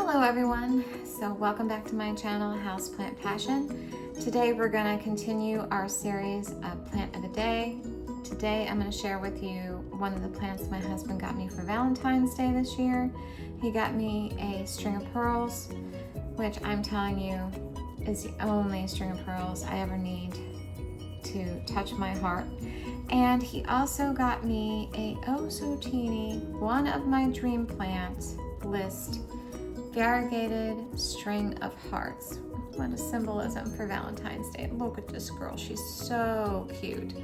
Hello everyone, so welcome back to my channel, Houseplant Passion. Today we're going to continue our series of Plant of the Day. Today I'm going to share with you one of the plants my husband got me for Valentine's Day this year. He got me a string of pearls, which I'm telling you is the only string of pearls I ever need to touch my heart. And he also got me a oh so teeny, one of my dream plants list, variegated string of hearts. What a symbolism for Valentine's Day. Look at this girl, she's so cute.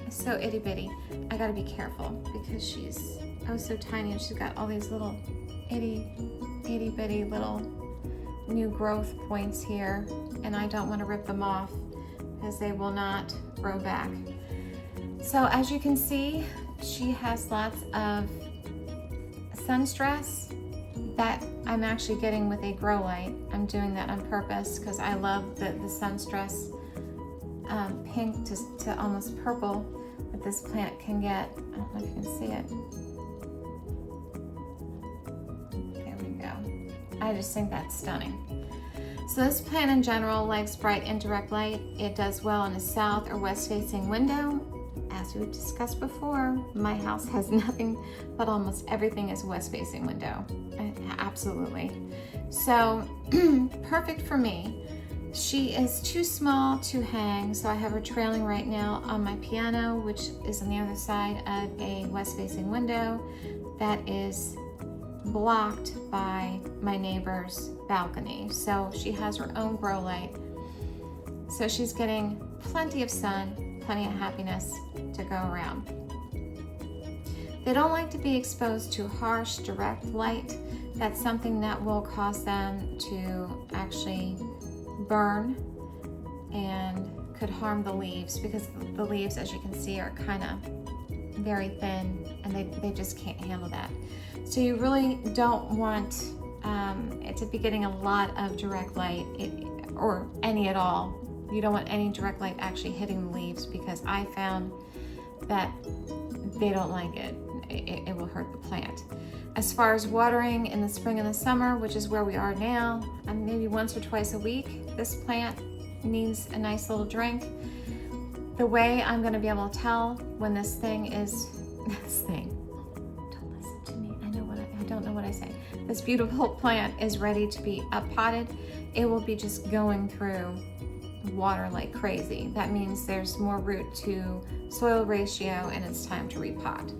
So itty bitty. I gotta be careful because she's oh so tiny and she's got all these little itty bitty little new growth points here, and I don't want to rip them off because they will not grow back. So as you can see, she has lots of sun stress that I'm actually getting with a grow light. I'm doing that on purpose because I love the sun stress pink to almost purple that this plant can get. I don't know if you can see it. There we go. I just think that's stunning. So this plant in general likes bright indirect light. It does well in a south or west facing window. As we discussed before, my house has nothing but almost everything is west facing window. Absolutely. So perfect for me. She is too small to hang, so I have her trailing right now on my piano, which is on the other side of a west facing window that is blocked by my neighbor's balcony. So she has her own grow light. So she's getting plenty of sun, plenty of happiness to go around. They don't like to be exposed to harsh, direct light. That's something that will cause them to actually burn and could harm the leaves, because the leaves, as you can see, are kind of very thin and they just can't handle that. So you really don't want it to be getting a lot of direct light, or any at all. You don't want any direct light actually hitting the leaves, because I found that they don't like it. It will hurt the plant. As far as watering in the spring and the summer, which is where we are now, maybe once or twice a week, this plant needs a nice little drink. The way I'm going to be able to tell when this thing, don't listen to me, I don't know what I say. This beautiful plant is ready to be uppotted. It will be just going through water like crazy. That means there's more root to soil ratio and it's time to repot.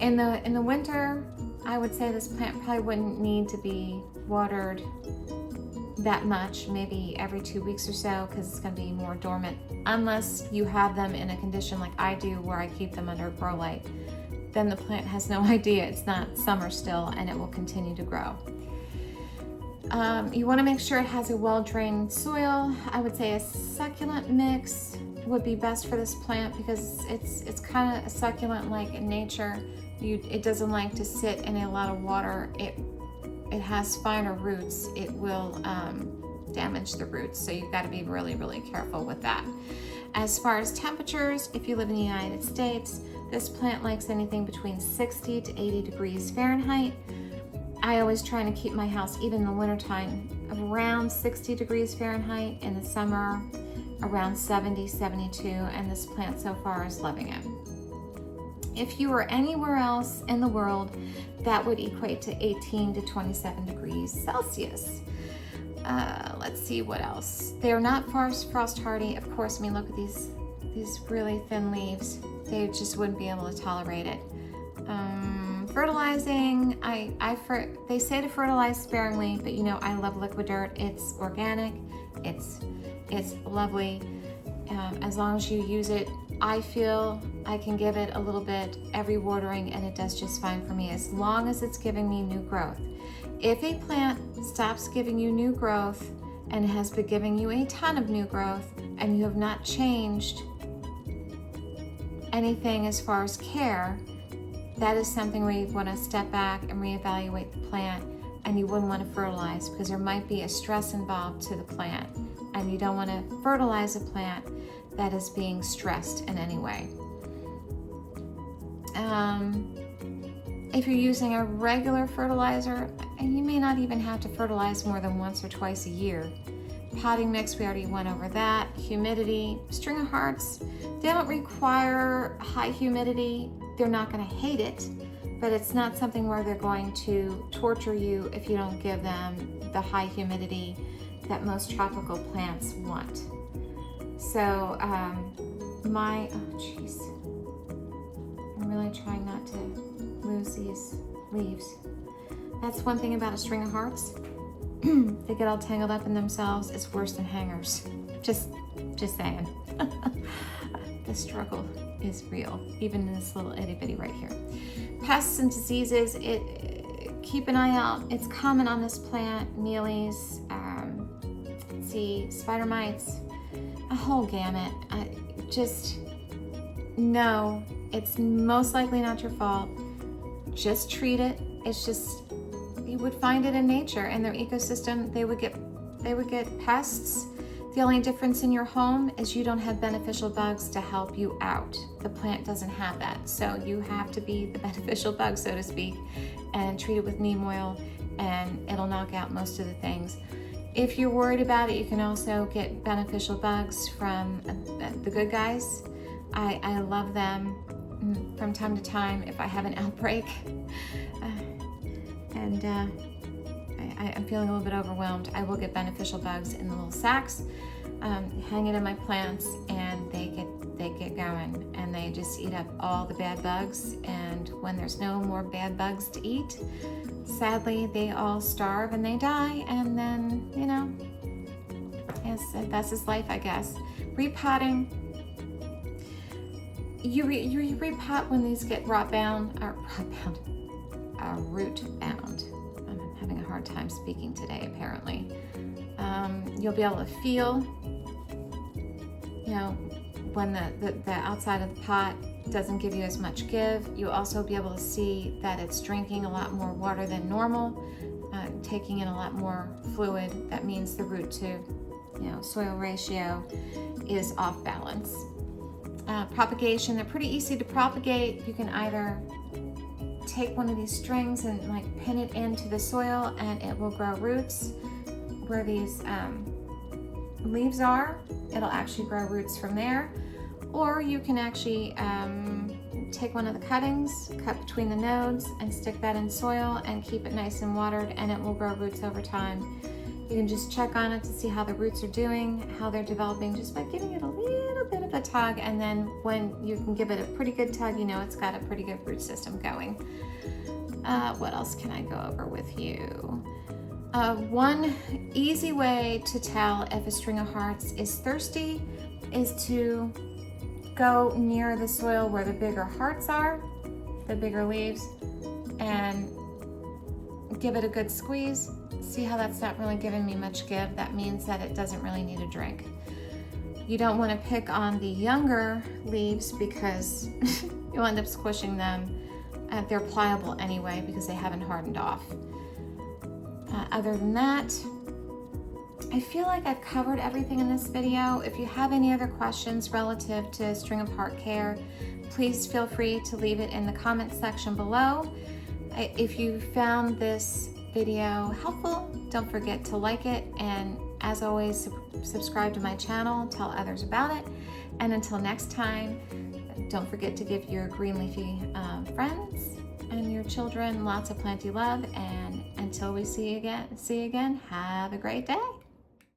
In the winter, I would say this plant probably wouldn't need to be watered that much, maybe every 2 weeks or so, because it's going to be more dormant, unless you have them in a condition like I do where I keep them under a grow light. Then the plant has no idea it's not summer still, and it will continue to grow. You want to make sure it has a well-drained soil. I would say a succulent mix would be best for this plant, because it's kind of a succulent like in nature. It doesn't like to sit in a lot of water. It has finer roots. It will damage the roots, so you've got to be really, really careful with that. As far as temperatures, if you live in the United States, this plant likes anything between 60 to 80 degrees Fahrenheit. I always try to keep my house, even in the wintertime, around 60 degrees Fahrenheit. In the summer, around 70, 72, and this plant so far is loving it. If you were anywhere else in the world, that would equate to 18 to 27 degrees Celsius. Let's see what else. They're not frost hardy, of course. I mean, look at these really thin leaves. They just wouldn't be able to tolerate it. Fertilizing, they say to fertilize sparingly, but you know I love liquid dirt. It's organic, it's lovely. As long as you use it, I feel I can give it a little bit every watering, and it does just fine for me, as long as it's giving me new growth. If a plant stops giving you new growth and has been giving you a ton of new growth, and you have not changed anything as far as care, that is something where you want to step back and reevaluate the plant, and you wouldn't want to fertilize, because there might be a stress involved to the plant, and you don't want to fertilize a plant that is being stressed in any way. If you're using a regular fertilizer, And you may not even have to fertilize more than once or twice a year. Potting mix, we already went over that. Humidity, string of hearts, they don't require high humidity. They're not going to hate it, but it's not something where they're going to torture you if you don't give them the high humidity that most tropical plants want. So oh geez, I'm really trying not to lose these leaves. That's one thing about a string of hearts. They get all tangled up in themselves. It's worse than hangers. Just saying. The struggle is real, even in this little itty bitty right here. Pests and diseases, keep an eye out. It's common on this plant, mealies, let's see, spider mites, a whole gamut. Just know it's most likely not your fault. Just treat it. It's just, you would find it in nature, in their ecosystem. They would get pests. The only difference in your home is you don't have beneficial bugs to help you out. The plant doesn't have that. So you have to be the beneficial bug, so to speak, and treat it with neem oil, and it'll knock out most of the things. If you're worried about it, you can also get beneficial bugs from the good guys. I love them from time to time if I have an outbreak. I'm feeling a little bit overwhelmed. I will get beneficial bugs in the little sacks, hang it in my plants, and they get going, and they just eat up all the bad bugs. And when there's no more bad bugs to eat, sadly, they all starve and they die. And then, you know, that's just life, I guess. Repotting. You repot when these get root bound. I'm having a hard time speaking today, apparently. You'll be able to feel, you know, when the outside of the pot doesn't give you as much give. You'll also be able to see that it's drinking a lot more water than normal, taking in a lot more fluid. That means the root to, you know, soil ratio is off balance. Propagation, they're pretty easy to propagate. You can either take one of these strings and like pin it into the soil, and it will grow roots. Where these leaves are, it'll actually grow roots from there. Or you can actually take one of the cuttings, cut between the nodes, and stick that in soil and keep it nice and watered, and it will grow roots over time. You can just check on it to see how the roots are doing, how they're developing, just by giving it a little bit of a tug. And then when you can give it a pretty good tug, you know it's got a pretty good root system going. What else can I go over with you? One easy way to tell if a string of hearts is thirsty is to go near the soil where the bigger hearts are, the bigger leaves, and give it a good squeeze. See how that's not really giving me much give? That means that it doesn't really need a drink. You don't want to pick on the younger leaves because you'll end up squishing them. They're pliable anyway because they haven't hardened off. Other than that, I feel like I've covered everything in this video. If you have any other questions relative to string of heart care, please feel free to leave it in the comment section below. If you found this video helpful, don't forget to like it, and as always, subscribe to my channel, tell others about it, and until next time, don't forget to give your green leafy friends and your children lots of planty love, and until we see you again, have a great day.